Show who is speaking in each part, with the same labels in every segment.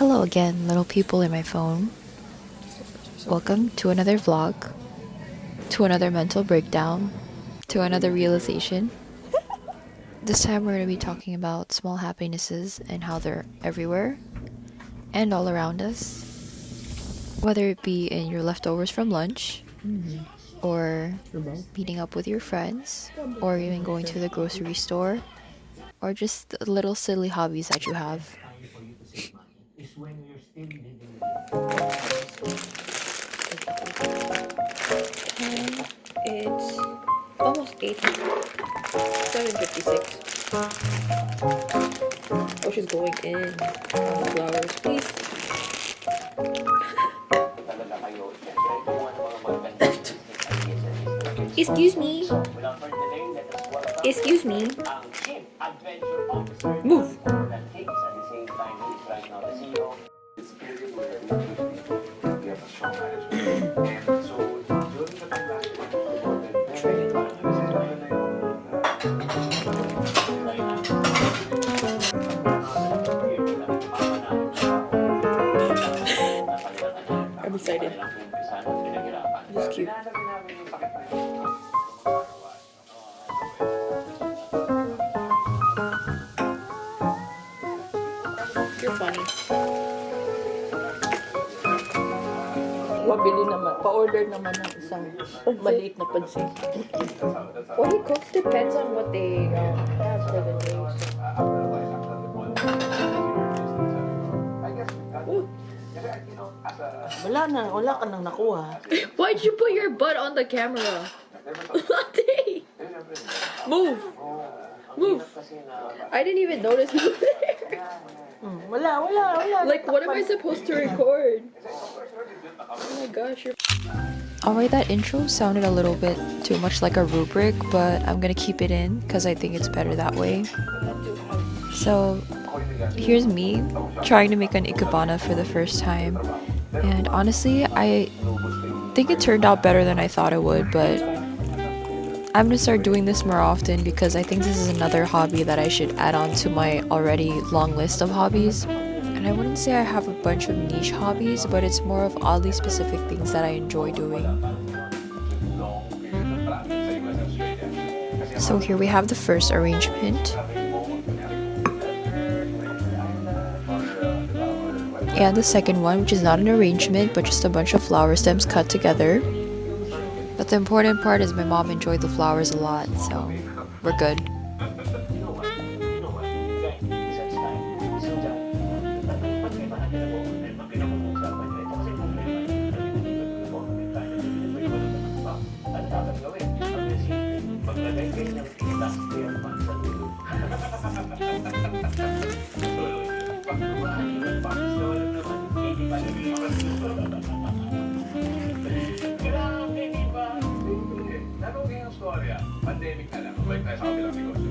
Speaker 1: Hello again, little people in my phone. Welcome to another vlog, to another mental breakdown, to another realization. This time we're going to be talking about small happinesses and how they're everywhere and all around us. Whether it be in your leftovers from lunch, or meeting up with your friends, or even going to the grocery store, or just the little silly hobbies that you have.
Speaker 2: It's almost 8. 7:56. Oh, she's going in on the flowers. Please. Excuse me. Excuse me. Move. I'm excited. This is cute. You're funny.
Speaker 3: Mabili naman, pa-order naman ng isang maliit na pansit.
Speaker 2: What he cooks depends on what they have for the day.
Speaker 3: Wala ka nang nakuha.
Speaker 2: Why'd you put your butt on the camera? Latte! Move! Move! I didn't even notice you were there.
Speaker 3: Wala.
Speaker 2: Like, what am I supposed to record? Oh my gosh, you're...
Speaker 1: Alright, that intro sounded a little bit too much like a rubric, but I'm gonna keep it in because I think it's better that way. So, here's me trying to make an ikebana for the first time. And honestly, I think it turned out better than I thought it would, but I'm gonna start doing this more often because I think this is another hobby that I should add on to my already long list of hobbies. And I wouldn't say I have a bunch of niche hobbies, but it's more of oddly specific things that I enjoy doing. So here we have the first arrangement. And the second one, which is not an arrangement, but just a bunch of flower stems cut together. But the important part is my mom enjoyed the flowers a lot, so we're good.
Speaker 4: Pandemic na lang, balik tayo sa kabilang likod.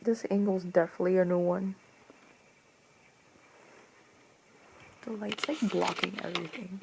Speaker 1: This angle's definitely a new one. The light's like blocking everything.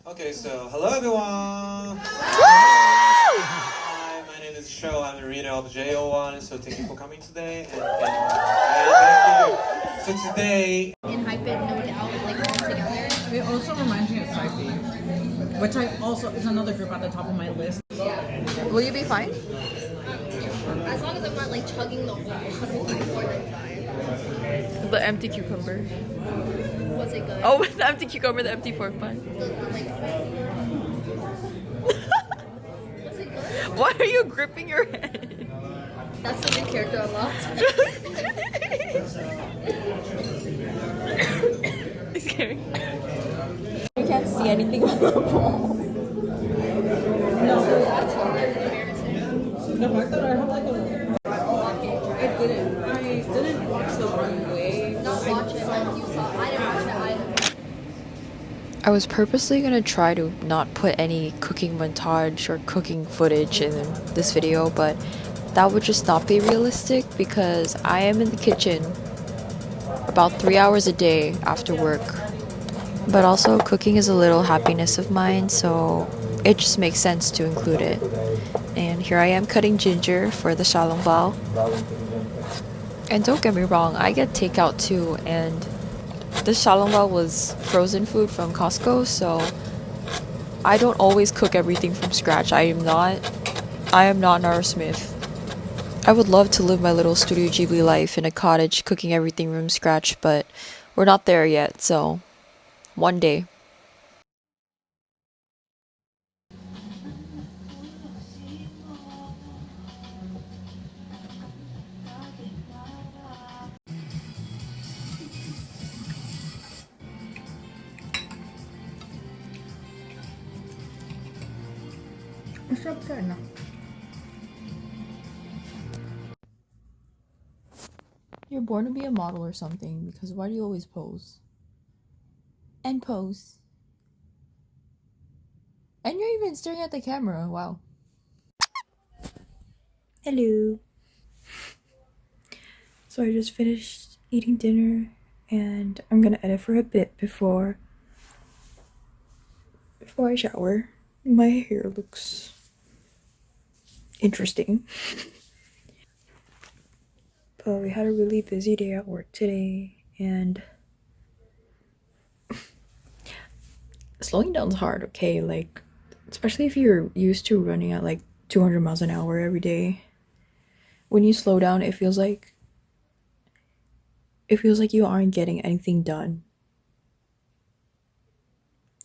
Speaker 4: Okay, so hello everyone! Hi, my name is Sho. I'm the reader of JO1, so thank you for coming today. And thank you. So today,
Speaker 2: And hype it, no doubt, like all together.
Speaker 5: It also reminds me of Sci-Fi, which I also is another group at the top of my list.
Speaker 1: Will you be fine?
Speaker 2: As long as I'm not like chugging the whole before the time.
Speaker 1: The empty cucumber.
Speaker 2: Was it good?
Speaker 1: Oh, the empty cucumber, the empty pork bun.
Speaker 2: Was it good?
Speaker 1: Why are you gripping your head?
Speaker 2: That's the new character unlocked.
Speaker 1: It's scary. You can't see anything on the wall.
Speaker 5: The fact that I have like a, I didn't watch the wrong way.
Speaker 2: Not watch it like you saw. I didn't watch it either.
Speaker 1: I was purposely gonna try to not put any cooking montage or cooking footage in this video, but that would just not be realistic because I am in the kitchen about 3 hours a day after work. But also, cooking is a little happiness of mine, so it just makes sense to include it. And here I am cutting ginger for the xiaolongbao. And don't get me wrong, I get takeout too, and this xiaolongbao was frozen food from Costco, so I don't always cook everything from scratch. I am not Nara Smith. I would love to live my little Studio Ghibli life in a cottage cooking everything from scratch, but we're not there yet, so one day. You're born to be a model or something, because why do you always pose? And pose. And you're even staring at the camera, wow. Hello. So I just finished eating dinner, and I'm gonna edit for a bit before I shower. My hair looks interesting. But we had a really busy day at work today, and slowing down's hard, okay? Like, especially if you're used to running at like 200 miles an hour every day. When you slow down, it feels like you aren't getting anything done.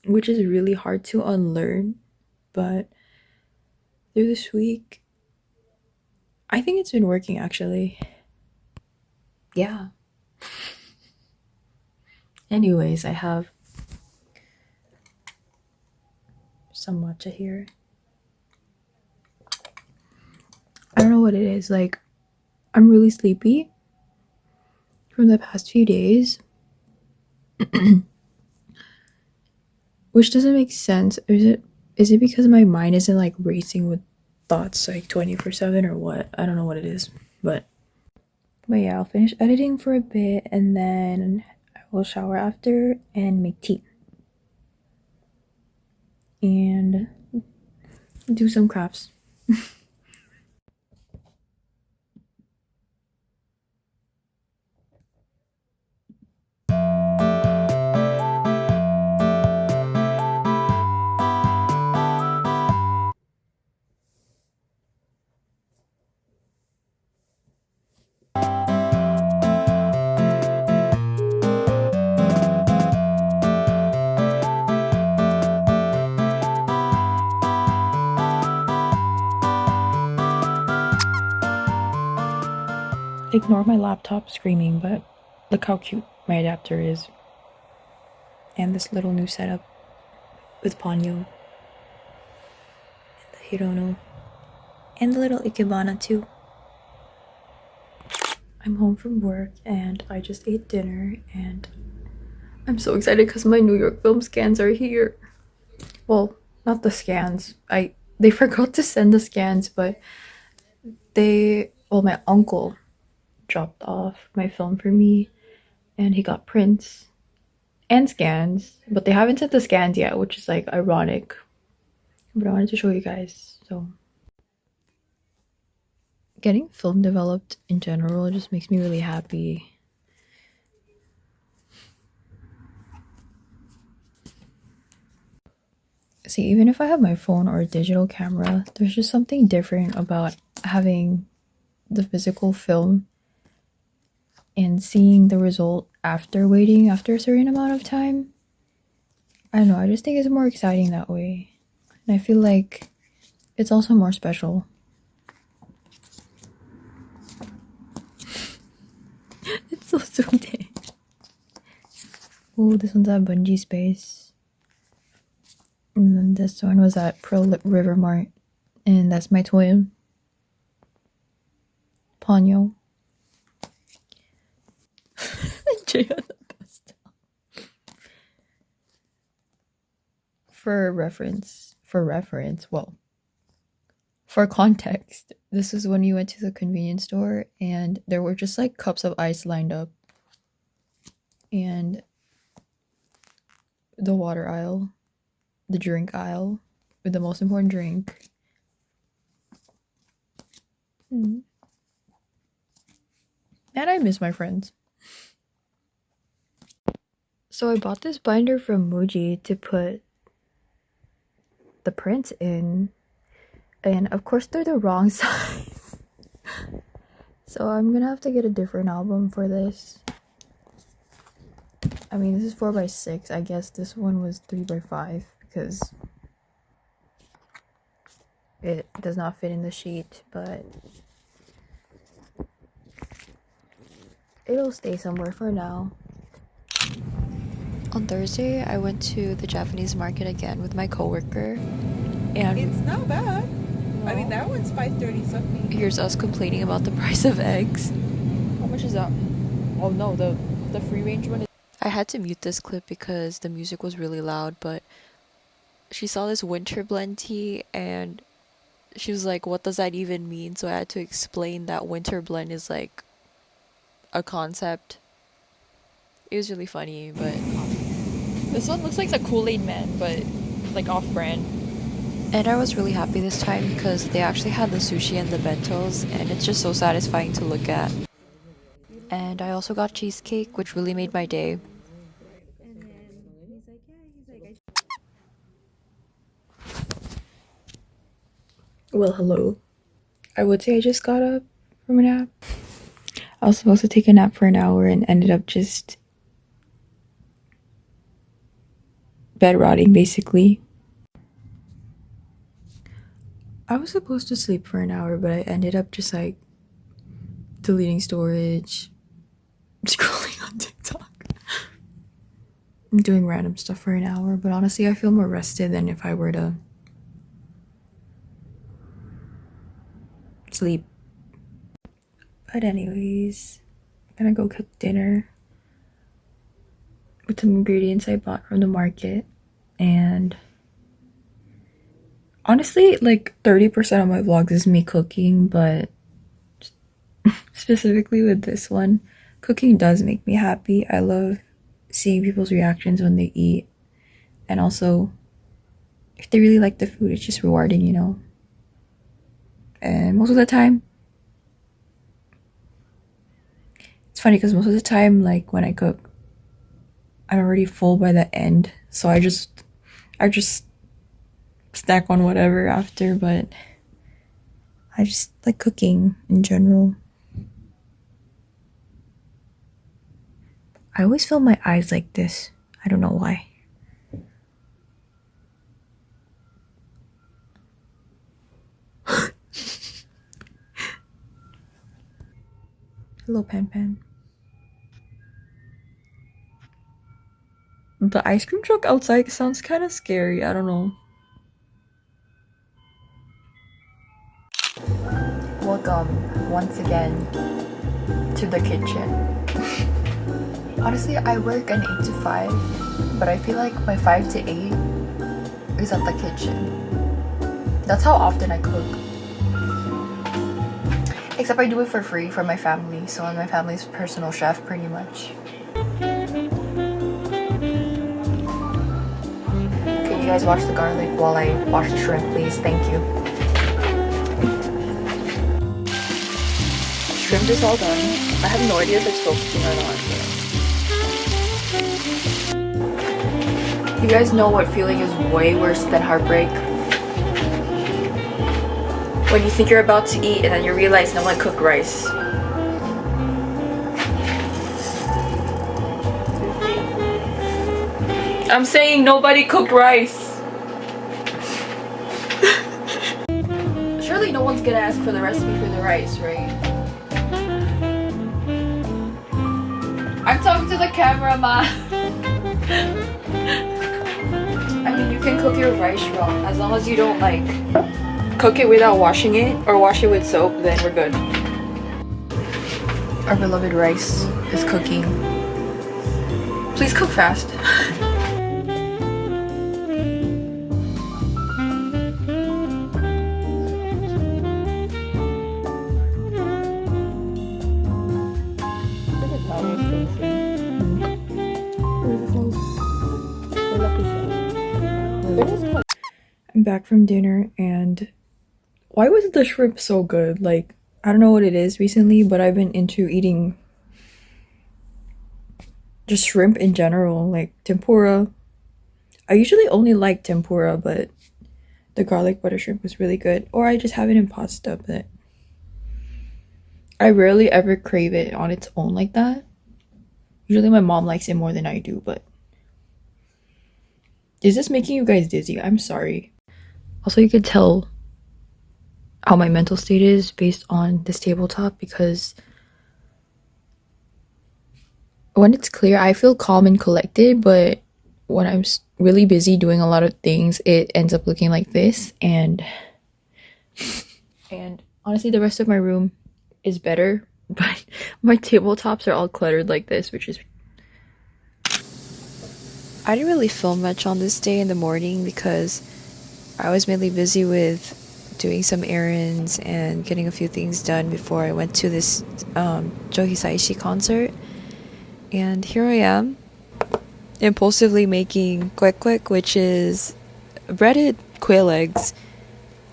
Speaker 1: Which is really hard to unlearn, but through this week, I think it's been working actually. Yeah. Anyways, I have some matcha here. I don't know what it is, like, I'm really sleepy from the past few days. which doesn't make sense. Is it because my mind isn't like racing with thoughts like 24/7 or what? I don't know what it is, but yeah, I'll finish editing for a bit and then I will shower after and make tea and do some crafts. Ignore my laptop screaming, but look how cute my adapter is. And this little new setup with Ponyo and the Hirono and the little Ikebana too. I'm home from work and I just ate dinner and I'm so excited because my New York film scans are here. Well, not the scans. They forgot to send the scans, but my uncle dropped off my film for me and he got prints and scans, but they haven't sent the scans yet, which is like ironic. But I wanted to show you guys. So getting film developed in general just makes me really happy. See, even if I have my phone or a digital camera, there's just something different about having the physical film and seeing the result after waiting after a certain amount of time. I don't know, I just think it's more exciting that way. And I feel like it's also more special. It's so soothing. Oh, this one's at Bungee Space. And then this one was at Pearl River Mart. And that's my twin, Ponyo. Jay on the bus stop. For context, this is when you went to the convenience store and there were just like cups of ice lined up. And the water aisle, the drink aisle, with the most important drink. And I miss my friends. So I bought this binder from Muji to put the prints in. And of course they're the wrong size. So I'm gonna have to get a different album for this. I mean, this is 4x6. I guess this one was 3x5 because it does not fit in the sheet, but it'll stay somewhere for now. On Thursday, I went to the Japanese market again with my coworker, and
Speaker 5: It's not bad. I mean, that one's 530 something.
Speaker 1: here's us complaining about the price of eggs. How much is that? Oh no, the free range one. I had to mute this clip because the music was really loud, but she saw this winter blend tea and she was like, what does that even mean? So I had to explain that winter blend is like a concept. It was really funny, but this one looks like the Kool-Aid Man, but like off-brand. And I was really happy this time because they actually had the sushi and the bentos, and it's just so satisfying to look at. And I also got cheesecake, which really made my day. Well, hello. I would say I just got up from a nap. I was supposed to take a nap for an hour and ended up just bed rotting, basically. I was supposed to sleep for an hour, but I ended up just like deleting storage, scrolling on TikTok, and doing random stuff for an hour. But honestly, I feel more rested than if I were to sleep. But anyways, I'm gonna go cook dinner with some ingredients I bought from the market. and honestly, like 30% of my vlogs is me cooking, but specifically with this one, cooking does make me happy. I love seeing people's reactions when they eat, and also if they really like the food, it's just rewarding, you know. And most of the time, it's funny because most of the time, like when I cook, I'm already full by the end, so I just snack on whatever after. But I just like cooking in general. I always feel my eyes like this. I don't know why. Hello, Pan Pan. The ice cream truck outside sounds kind of scary. I don't know. Welcome once again to the kitchen. Honestly, I work an 8 to 5, but I feel like my 5 to 8 is at the kitchen. That's how often I cook. Except I do it for free for my family, so I'm my family's personal chef pretty much. Can you guys watch the garlic while I wash the shrimp, please? Thank you. Shrimp is all done. I have no idea if it's focusing or not. You guys know what feeling is way worse than heartbreak? When you think you're about to eat and then you realize no one cooked rice. I'm saying nobody cooked rice. Surely no one's gonna ask for the recipe for the rice, right? I'm talking to the camera, ma. I mean, you can cook your rice wrong as long as you don't like cook it without washing it or wash it with soap, then we're good. Our beloved rice is cooking. Please cook fast. I'm back from dinner, and why was the shrimp so good? Like, I don't know what it is recently, but I've been into eating just shrimp in general, like tempura. I usually only like tempura, but the garlic butter shrimp was really good. Or I just have it in pasta, but I rarely ever crave it on its own like that. Usually my mom likes it more than I do, but is this making you guys dizzy? I'm sorry. Also, you could tell how my mental state is based on this tabletop, because when it's clear, I feel calm and collected, but when I'm really busy doing a lot of things, it ends up looking like this. And honestly, the rest of my room is better, but my tabletops are all cluttered like this, which is... I didn't really film much on this day in the morning because I was mainly busy with doing some errands and getting a few things done before I went to this hisaishi concert. And here I am, impulsively making kwek, which is breaded quail eggs,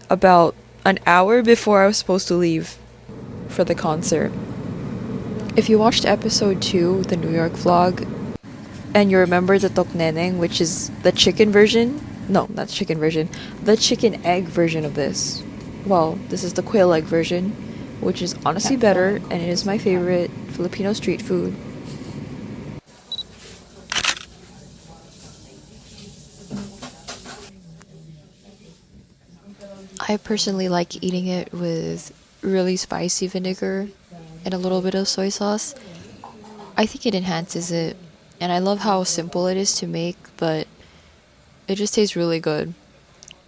Speaker 1: about an hour before I was supposed to leave for the concert. If you watched episode 2, the New York vlog, and you remember the tokneneng, which is the chicken version, no, not chicken version, the chicken egg version of this. Well, this is the quail egg version, which is honestly better, and it is my favorite Filipino street food. I personally like eating it with really spicy vinegar and a little bit of soy sauce. I think it enhances it, and I love how simple it is to make, but it just tastes really good.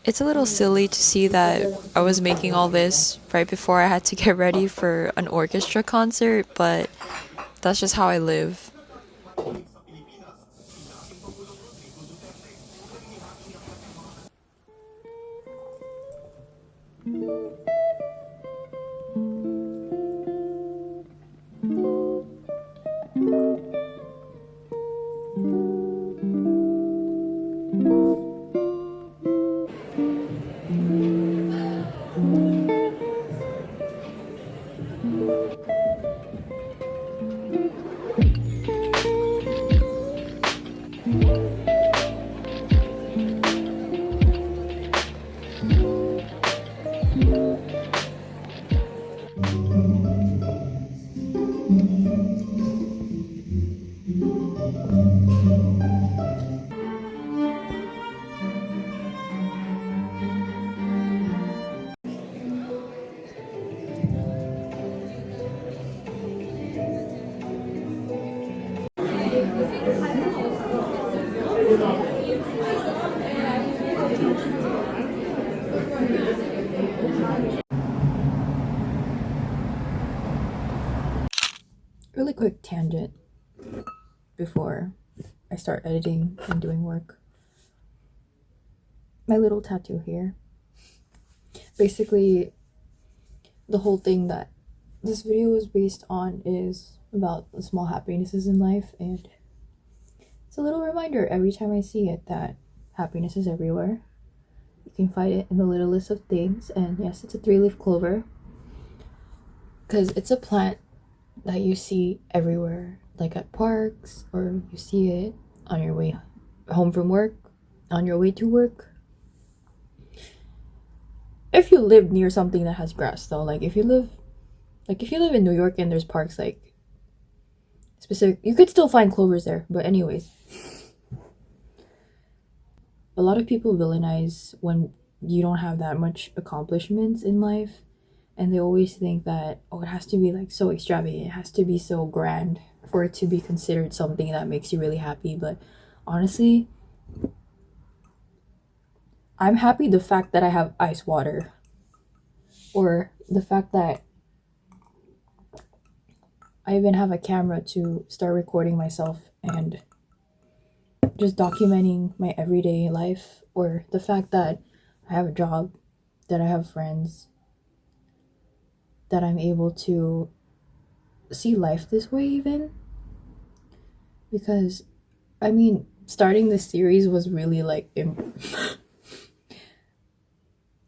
Speaker 1: It's a little silly to see that I was making all this right before I had to get ready for an orchestra concert, but that's just how I live. Really quick tangent before I start editing and doing work. My little tattoo here. Basically, the whole thing that this video is based on is about the small happinesses in life, and it's a little reminder every time I see it that happiness is everywhere. You can find it in the littlest of things, and yes, it's a 3-leaf clover because it's a plant that you see everywhere, like at parks, or you see it on your way home from work, on your way to work. If you live near something that has grass, though, like if you live in New York and there's parks like specific, you could still find clovers there. But anyways, a lot of people villainize when you don't have that much accomplishments in life, and they always think that, oh, it has to be like so extravagant, it has to be so grand for it to be considered something that makes you really happy. But honestly, I'm happy the fact that I have ice water, or the fact that I even have a camera to start recording myself and just documenting my everyday life, or the fact that I have a job, that I have friends, that I'm able to see life this way even. Because, I mean, starting this series was really like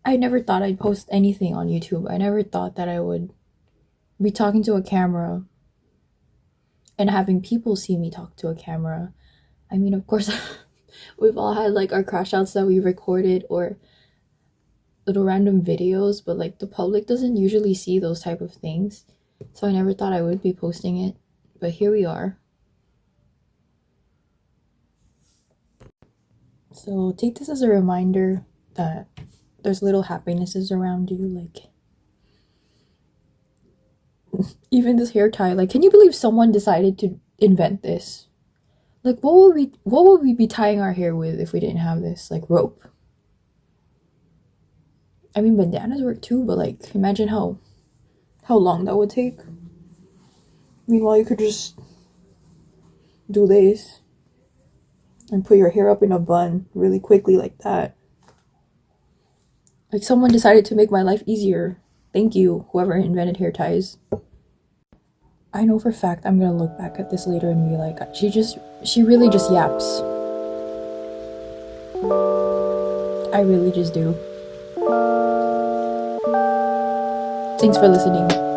Speaker 1: I never thought I'd post anything on YouTube. I never thought that I would be talking to a camera and having people see me talk to a camera. I mean, of course, we've all had like our crash outs that we recorded, or little random videos, but like the public doesn't usually see those type of things. So I never thought I would be posting it, but here we are. So take this as a reminder that there's little happinesses around you, like even this hair tie. Like, can you believe someone decided to invent this? Like, what would we be tying our hair with if we didn't have this? Like rope. I mean, bandanas work too, but like, imagine how long that would take. Meanwhile, you could just do this and put your hair up in a bun really quickly like that. Like, someone decided to make my life easier. Thank you, whoever invented hair ties. I know for a fact I'm gonna look back at this later and be like, she really just yaps. I really just do. Thanks for listening.